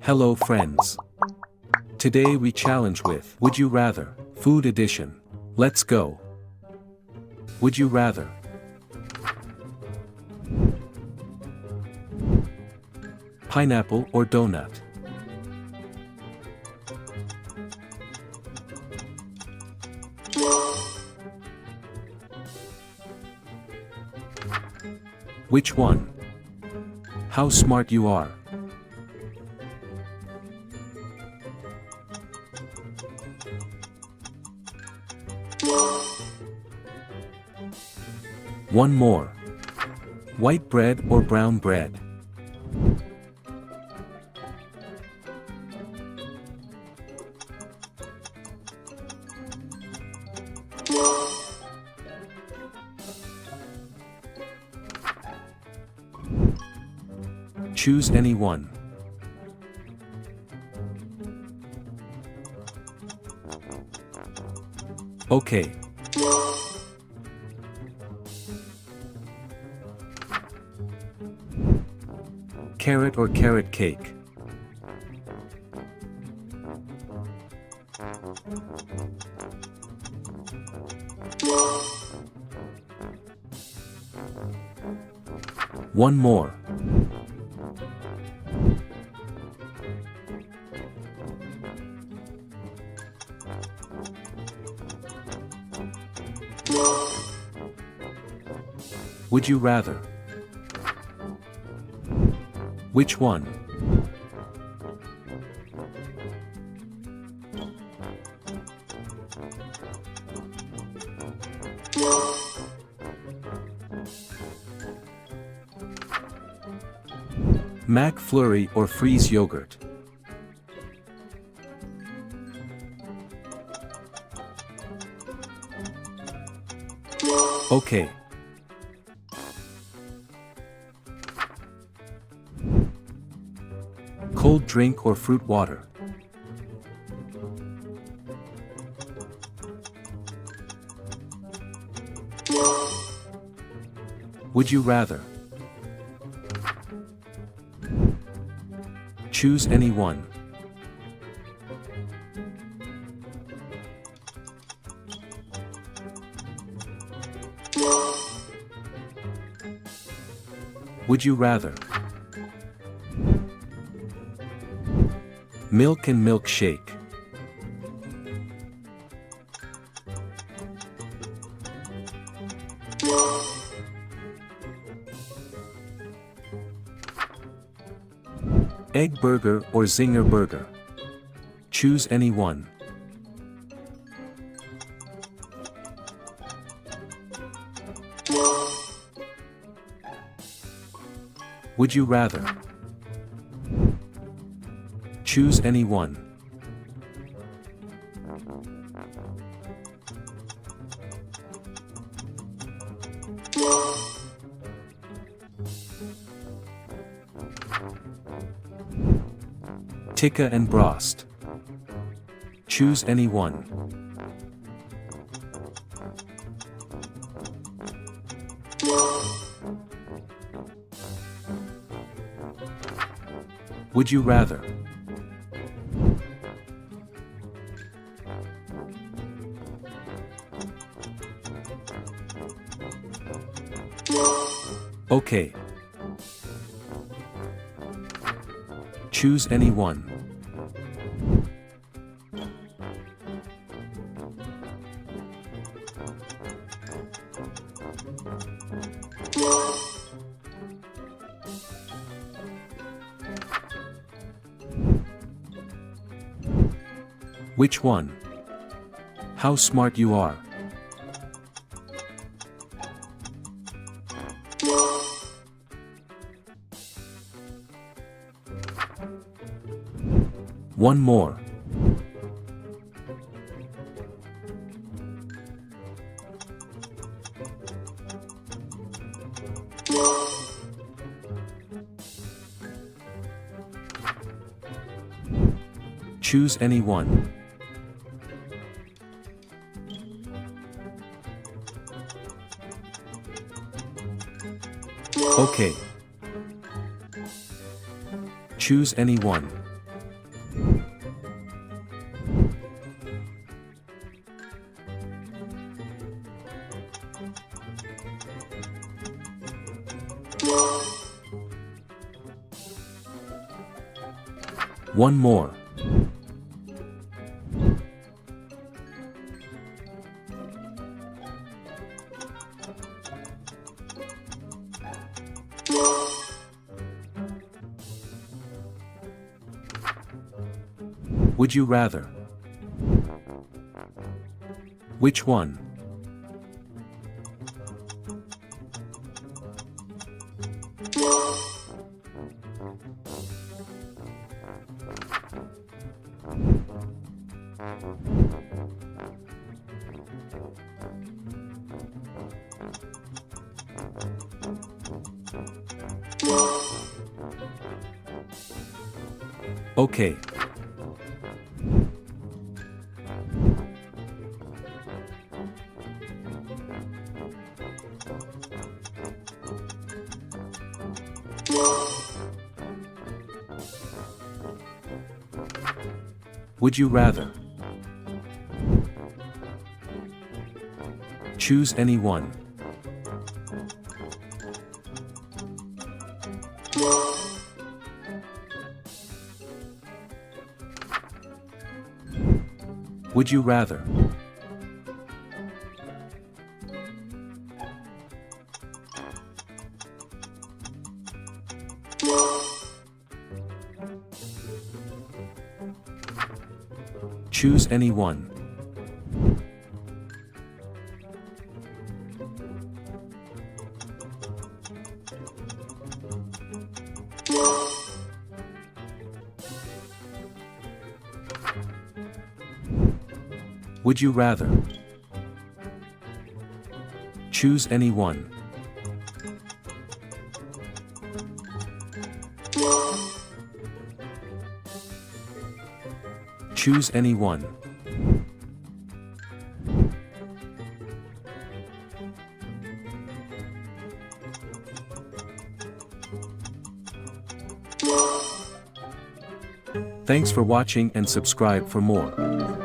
Hello friends. Today we challenge with Would You Rather, Food Edition. Let's go. Would you rather? Pineapple or donut? Which one? How smart you are. One more. White bread or brown bread? Choose any one. Okay. Carrot or carrot cake? One more. Would you rather? Which one? McFlurry or freeze yogurt? Okay. Cold drink or fruit water? Would you rather? Choose any one. Would you rather? Milk and milkshake? Egg burger or zinger burger? Choose any one. Would you rather? Choose any one. Tikka and brost? Choose any one. Would you rather? Okay. Choose any one. Which one? How smart you are. One more. Choose any one. Okay. Choose any one. One more. Would you rather? Which one? Okay. Would you rather? Choose any one. Would you rather? Choose any one. Would you rather? Choose any one. Choose any one. Thanks for watching and subscribe for more.